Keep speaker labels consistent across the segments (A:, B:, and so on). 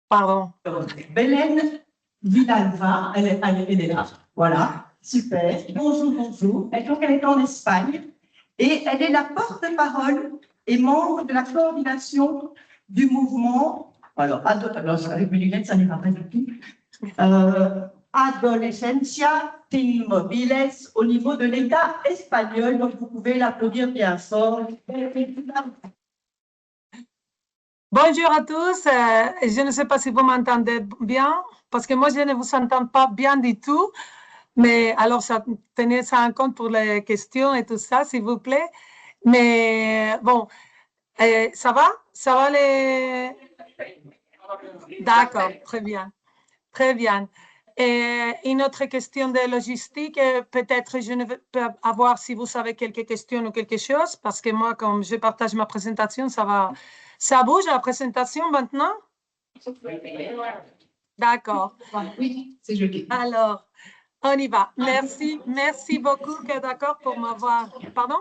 A: Pardon.
B: Belén Vilalba, elle est là. Voilà, super. Bonjour, bonjour. Donc, elle est en Espagne et elle est la porte-parole et membre de la coordination du mouvement. Alors avec mes lunettes, ça n'ira pas du tout. Adolescencia sin mobiles au niveau de l'État espagnol. Donc, vous pouvez l'applaudir bien fort.
A: Bonjour à tous. Je ne sais pas si vous m'entendez bien, parce que moi, je ne vous entends pas bien du tout. Mais alors, tenez ça en compte pour les questions et tout ça, s'il vous plaît. Mais bon, ça va? Ça va les... D'accord, très bien. Très bien. Et une autre question de logistique, peut-être je ne veux pas avoir si vous savez quelques questions ou quelque chose, parce que moi, comme je partage ma présentation, ça va. Ça bouge la présentation maintenant? D'accord.
B: Oui, c'est joli.
A: Alors, on y va. Merci, merci beaucoup, d'accord, pour m'avoir. Pardon?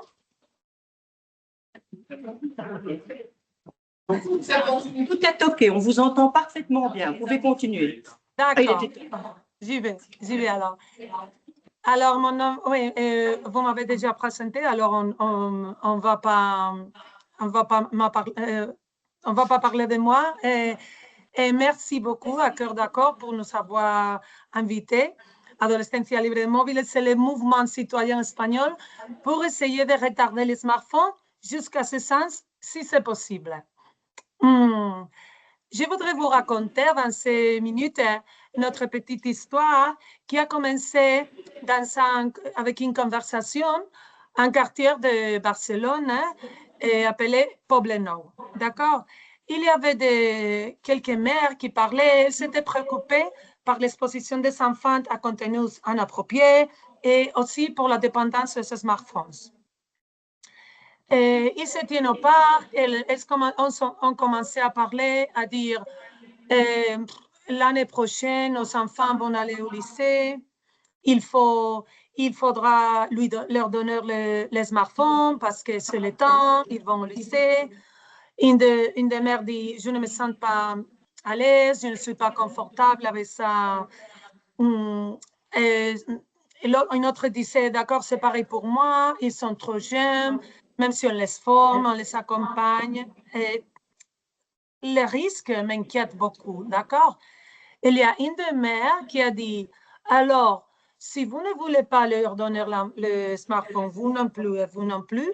B: Tout est OK, on vous entend parfaitement bien. Vous pouvez continuer.
A: D'accord. J'y vais alors. Alors, mon nom, oui, vous m'avez déjà présenté, alors on va pas parler de moi. Et merci beaucoup à Cœur d'accord pour nous avoir invités. Adolescencia Libre de Móviles, c'est le mouvement citoyen espagnol pour essayer de retarder les smartphones jusqu'à ce sens, si c'est possible. Je voudrais vous raconter dans ces minutes notre petite histoire qui a commencé avec une conversation en un quartier de Barcelone appelé Poblenou. D'accord? Il y avait quelques mères qui parlaient, elles s'étaient préoccupées par l'exposition des enfants à contenus inappropriés et aussi pour la dépendance de ces smartphones. Ils se tiennent au parc, elles ont commencé à parler, à dire l'année prochaine, nos enfants vont aller au lycée, il faudra leur donner les smartphones parce que c'est le temps, ils vont au lycée. Une des mères dit, je ne me sens pas à l'aise, je ne suis pas confortable avec ça. Une autre disait, d'accord, c'est pareil pour moi, ils sont trop jeunes, même si on les forme, on les accompagne. Les risques m'inquiètent beaucoup, d'accord? Il y a une des mères qui a dit, alors, si vous ne voulez pas leur donner le smartphone, vous non plus et vous non plus,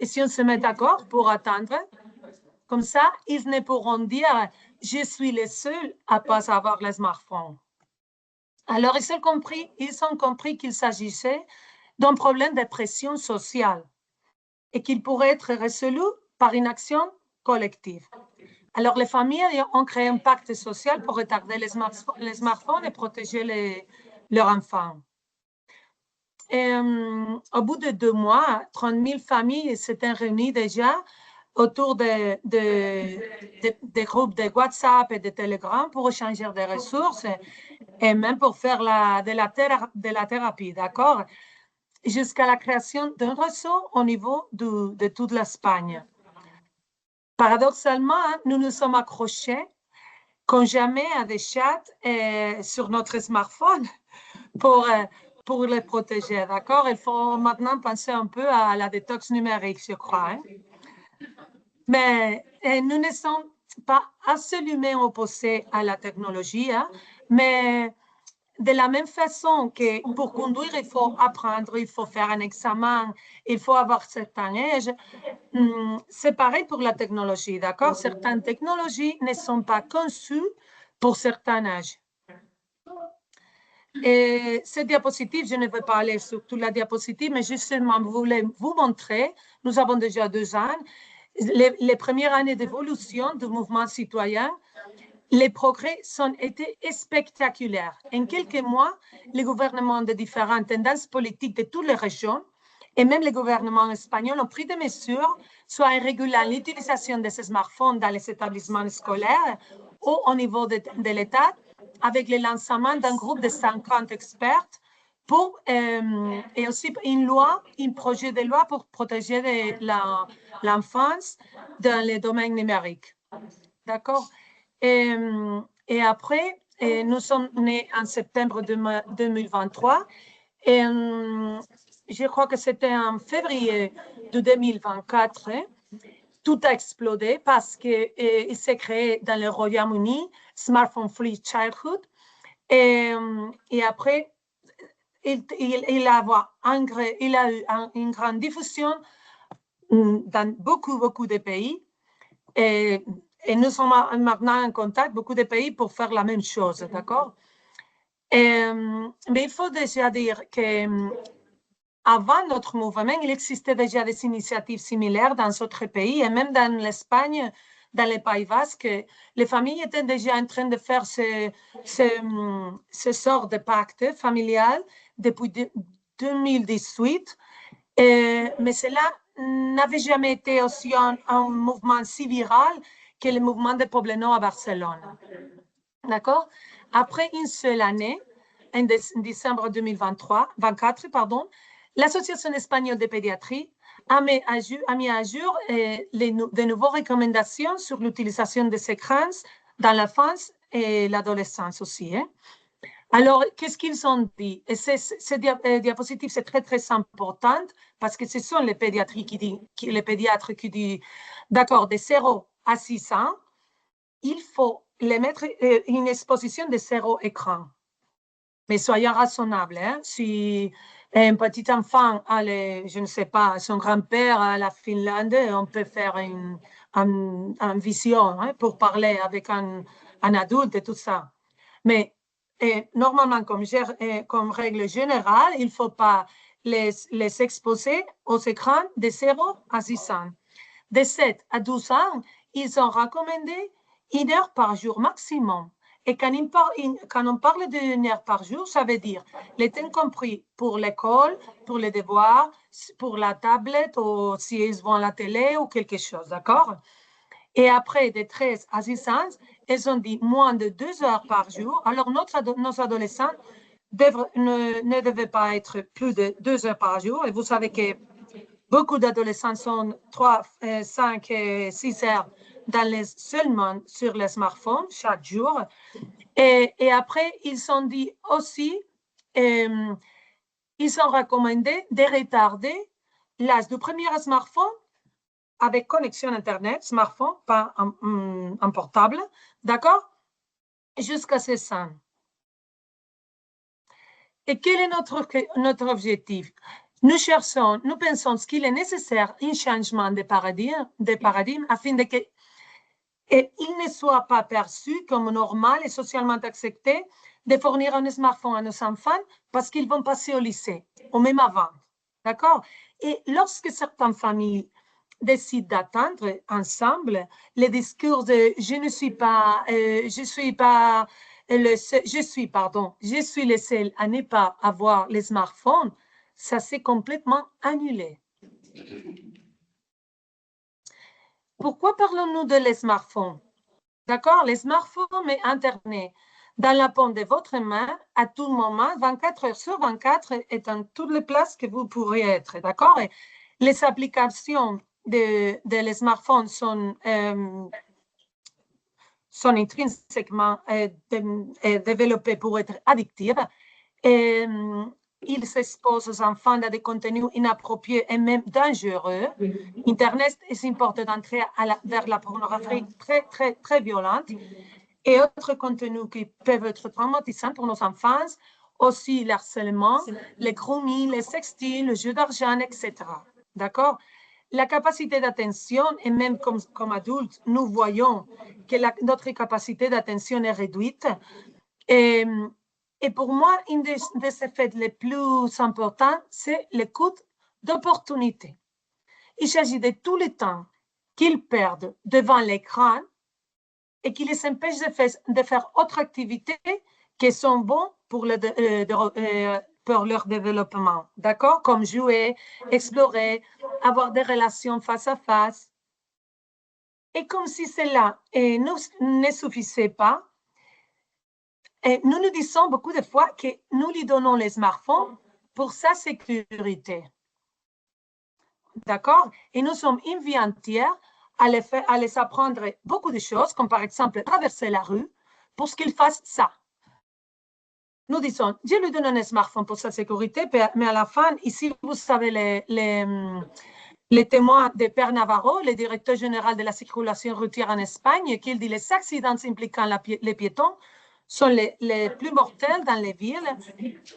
A: et si on se met d'accord pour attendre, comme ça, ils ne pourront dire, je suis le seul à ne pas avoir le smartphone. Alors, ils ont compris qu'il s'agissait d'un problème de pression sociale et qu'il pourrait être résolu par une action collective. Alors, les familles ont créé un pacte social pour retarder les smartphones et protéger leurs enfants. Au bout de 2 mois, 30 000 familles s'étaient réunies déjà autour des groupes de WhatsApp et de Telegram pour échanger des ressources et même pour faire de la thérapie, d'accord? Jusqu'à la création d'un réseau au niveau de toute l'Espagne. Paradoxalement, nous nous sommes accrochés comme jamais à des chats sur notre smartphone pour les protéger, d'accord? Il faut maintenant penser un peu à la détox numérique, je crois. Hein? Mais nous ne sommes pas absolument opposés à la technologie, hein? Mais de la même façon que pour conduire, il faut apprendre, il faut faire un examen, il faut avoir certain âge. C'est pareil pour la technologie, d'accord? Certaines technologies ne sont pas conçues pour certains âges. Et cette diapositive, je ne vais pas aller sur toute la diapositive, mais justement, je voulais vous montrer, nous avons déjà 2 ans, les premières années d'évolution du mouvement citoyen. Les progrès ont été spectaculaires. En quelques mois, les gouvernements de différentes tendances politiques de toutes les régions et même les gouvernements espagnols ont pris des mesures, soit en régulant l'utilisation de ces smartphones dans les établissements scolaires ou au niveau de l'État, avec le lancement d'un groupe de 50 experts et aussi un projet de loi pour protéger l'enfance dans les domaines numériques. D'accord? Et après, nous sommes nés en septembre 2023. Et je crois que c'était en février de 2024. Tout a explosé parce qu'il s'est créé dans le Royaume-Uni Smartphone Free Childhood. Et après, il a eu une grande diffusion dans beaucoup de pays. Et nous sommes maintenant en contact beaucoup de pays pour faire la même chose, d'accord? Mais il faut déjà dire que avant notre mouvement, il existait déjà des initiatives similaires dans d'autres pays et même dans l'Espagne, dans les Pays Basques, les familles étaient déjà en train de faire ce sort de pacte familial depuis 2018. Mais cela n'avait jamais été aussi un mouvement si viral que le mouvement de Poblenou à Barcelone. D'accord? Après une seule année, en décembre 2024, l'Association espagnole de pédiatrie a mis à jour de nouvelles recommandations sur l'utilisation des écrans dans l'enfance et l'adolescence aussi. Alors, qu'est-ce qu'ils ont dit? Et ces diapositives, c'est très important parce que ce sont les pédiatres qui disent, d'accord, de 0 à 6 ans, il faut les mettre une exposition de 0 écran. Mais soyons raisonnables. Hein? Si un petit enfant a, je ne sais pas, son grand-père à la Finlande, on peut faire une vision pour parler avec un adulte et tout ça. Mais normalement, comme règle générale, il ne faut pas les exposer aux écrans de 0 à 6 ans. De 7 à 12 ans, ils ont recommandé 1 heure par jour maximum. Et quand on parle d'1 heure par jour, ça veut dire le temps compris pour l'école, pour les devoirs, pour la tablette ou si ils vont à la télé ou quelque chose, d'accord? Et après, de 13 à 6 ans, ils ont dit moins de 2 heures par jour. Alors, nos adolescents ne devaient pas être plus de 2 heures par jour. Et vous savez que beaucoup d'adolescents sont 3, 5 et 6 heures seulement sur les smartphones chaque jour. Et après, ils ont dit aussi, ils ont recommandé de retarder l'âge du premier smartphone avec connexion Internet, smartphone, pas en portable, d'accord, jusqu'à 16 ans. Et quel est notre objectif? Nous pensons qu'il est nécessaire un changement de paradigme afin de qu'il ne soit pas perçu comme normal et socialement accepté de fournir un smartphone à nos enfants parce qu'ils vont passer au lycée, ou même avant. D'accord? Et lorsque certaines familles décident d'attendre ensemble les discours de je suis le seul à ne pas avoir les smartphones, ça s'est complètement annulé. Pourquoi parlons-nous de les smartphones? D'accord, les smartphones et Internet dans la paume de votre main à tout moment, 24 heures sur 24 et dans toutes les places que vous pourrez être. D'accord? Les applications de les smartphones sont intrinsèquement développées pour être addictives. Ils s'exposent aux enfants à des contenus inappropriés et même dangereux. Internet est une porte d'entrée vers la pornographie très violente et autres contenus qui peuvent être traumatisants pour nos enfants, aussi l'harcèlement, les grooming, les sexting, le jeu d'argent, etc. D'accord? La capacité d'attention, et même comme adultes, nous voyons que notre capacité d'attention est réduite. Et pour moi, un des effets les plus importants, c'est l'écoute d'opportunité. Il s'agit de tout le temps qu'ils perdent devant l'écran et qui les empêche de faire autre activités qui sont bonnes pour leur développement. D'accord? Comme jouer, explorer, avoir des relations face à face. Et comme si cela ne suffisait pas, nous nous disons beaucoup de fois que nous lui donnons les smartphones pour sa sécurité. D'accord? Et nous sommes une vie entière à les apprendre beaucoup de choses, comme par exemple traverser la rue, pour qu'ils fassent ça. Nous disons, je lui donne un smartphone pour sa sécurité, mais à la fin, ici, vous savez, les témoins de Père Navarro, le directeur général de la circulation routière en Espagne, qui dit que les accidents impliquant les piétons sont les plus mortels dans les villes.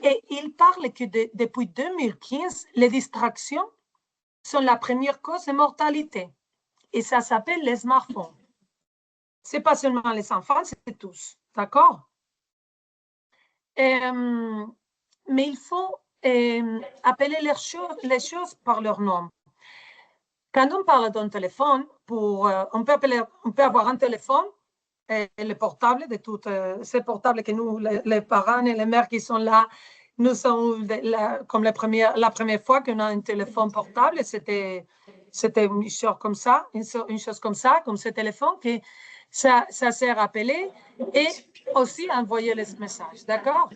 A: Et il parle que depuis 2015, les distractions sont la première cause de mortalité. Et ça s'appelle les smartphones. Ce n'est pas seulement les enfants, c'est tous. D'accord? Mais il faut appeler les choses par leur nom. Quand on parle d'un téléphone, on peut avoir un téléphone, le portable, de toutes ces portables que nous, les parents et les mères qui sont là, nous sommes comme la première fois qu'on a un téléphone portable, c'était une chose comme ça, comme ce téléphone, que ça sert à appeler et aussi à envoyer les messages, d'accord?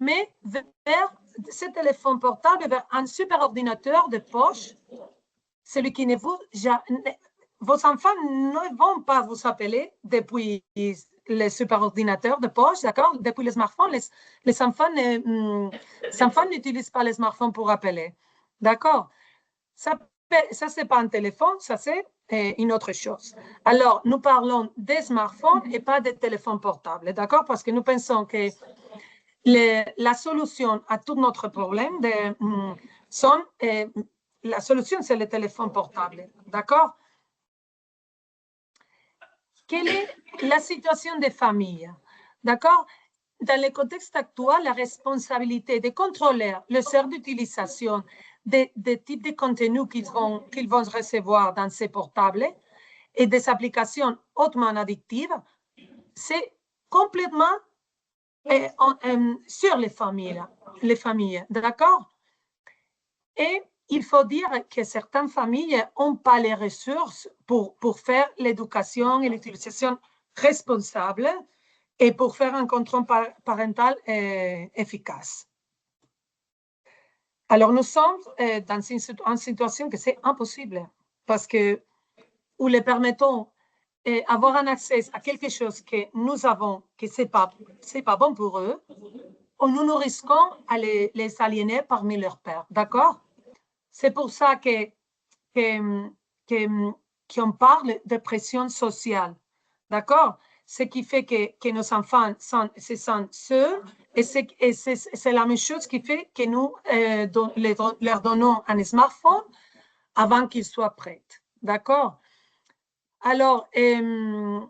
A: Mais vers ce téléphone portable, vers un super ordinateur de poche, celui qui ne vous... Vos enfants ne vont pas vous appeler depuis les superordinateurs de poche, d'accord? Depuis les smartphones, les enfants n'utilisent pas les smartphones pour appeler, d'accord? Ça, c'est pas un téléphone, ça, c'est une autre chose. Alors, nous parlons des smartphones et pas des téléphones portables, d'accord? Parce que nous pensons que la solution à tout notre problème la solution, c'est le téléphone portable, d'accord? Quelle est la situation des familles? D'accord? Dans le contexte actuel, la responsabilité de contrôler les heures d'utilisation des types de contenus qu'ils vont recevoir dans ces portables et des applications hautement addictives, c'est complètement sur les familles, d'accord? Et il faut dire que certaines familles n'ont pas les ressources pour faire l'éducation et l'utilisation responsable et pour faire un contrôle parental efficace. Alors, nous sommes dans une situation que c'est impossible parce que nous les permettons d'avoir un accès à quelque chose que nous avons, que ce n'est pas bon pour eux, ou nous risquons à les aliéner parmi leurs pairs. D'accord? C'est pour ça qu'on parle de pression sociale. D'accord? Ce qui fait que nos enfants se sentent seuls et c'est la même chose qui fait que nous leur donnons un smartphone avant qu'ils soient prêts. D'accord? Alors, il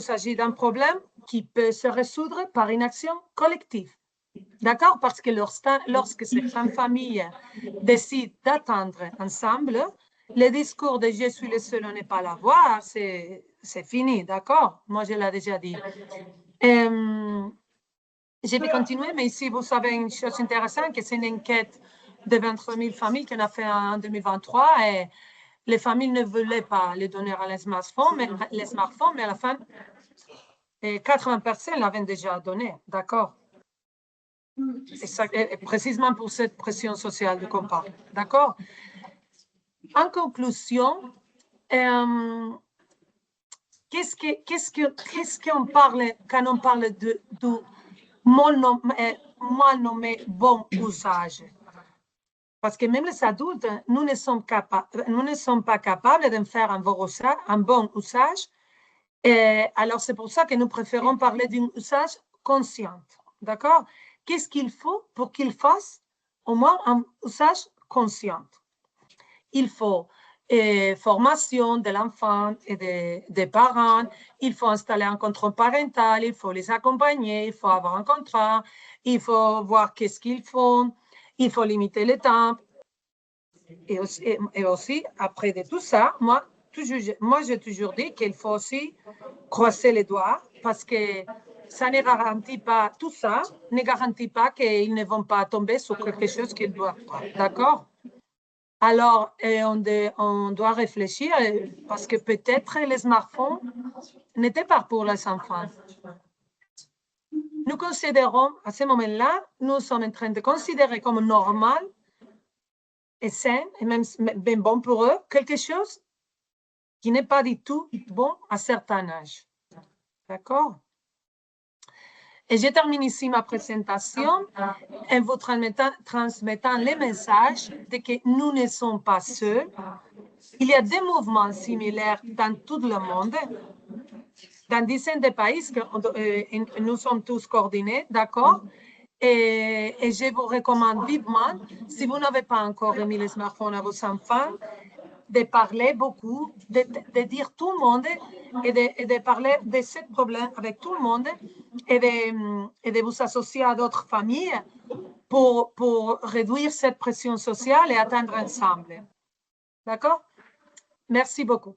A: s'agit d'un problème qui peut se résoudre par une action collective. D'accord? Parce que lorsque certaines familles décident d'attendre ensemble, le discours de « je suis le seul, on n'est pas la voix », c'est fini, d'accord? Moi, je l'ai déjà dit. Je vais continuer, mais ici, vous savez une chose intéressante, que c'est une enquête de 23 000 familles qu'on a fait en 2023 et les familles ne voulaient pas les donner à les smartphones, mais à la fin, 80% l'avaient déjà donné, d'accord? Et précisément pour cette pression sociale de qu'on parle, d'accord? En conclusion, qu'est-ce qu'on parle quand on parle du mal nommé bon usage? Parce que même les adultes, nous ne sommes pas capables de faire un bon usage. Alors, c'est pour ça que nous préférons parler d'un usage conscient. D'accord? Qu'est-ce qu'il faut pour qu'il fasse au moins un usage conscient? Il faut formation de l'enfant et des parents, il faut installer un contrôle parental, il faut les accompagner, il faut avoir un contrat, il faut voir qu'est-ce qu'ils font, il faut limiter le temps. Et aussi, après de tout ça, moi j'ai toujours dit qu'il faut aussi croiser les doigts parce que ça ne garantit pas, tout ça ne garantit pas qu'ils ne vont pas tomber sur quelque chose qu'ils doivent pas. D'accord? Alors, on doit réfléchir parce que peut-être les smartphones n'étaient pas pour les enfants. Nous considérons, à ce moment-là, nous sommes en train de considérer comme normal et sain, et même bon pour eux, quelque chose qui n'est pas du tout bon à certains âges. D'accord? Et je termine ici ma présentation en vous transmettant les messages de que nous ne sommes pas seuls. Il y a des mouvements similaires dans tout le monde, dans dizaines de pays que nous sommes tous coordonnés, d'accord? Et je vous recommande vivement, si vous n'avez pas encore remis les smartphones à vos enfants, de parler beaucoup, de dire tout le monde et de parler de ce problème avec tout le monde et de vous associer à d'autres familles pour réduire cette pression sociale et atteindre ensemble. D'accord? Merci beaucoup.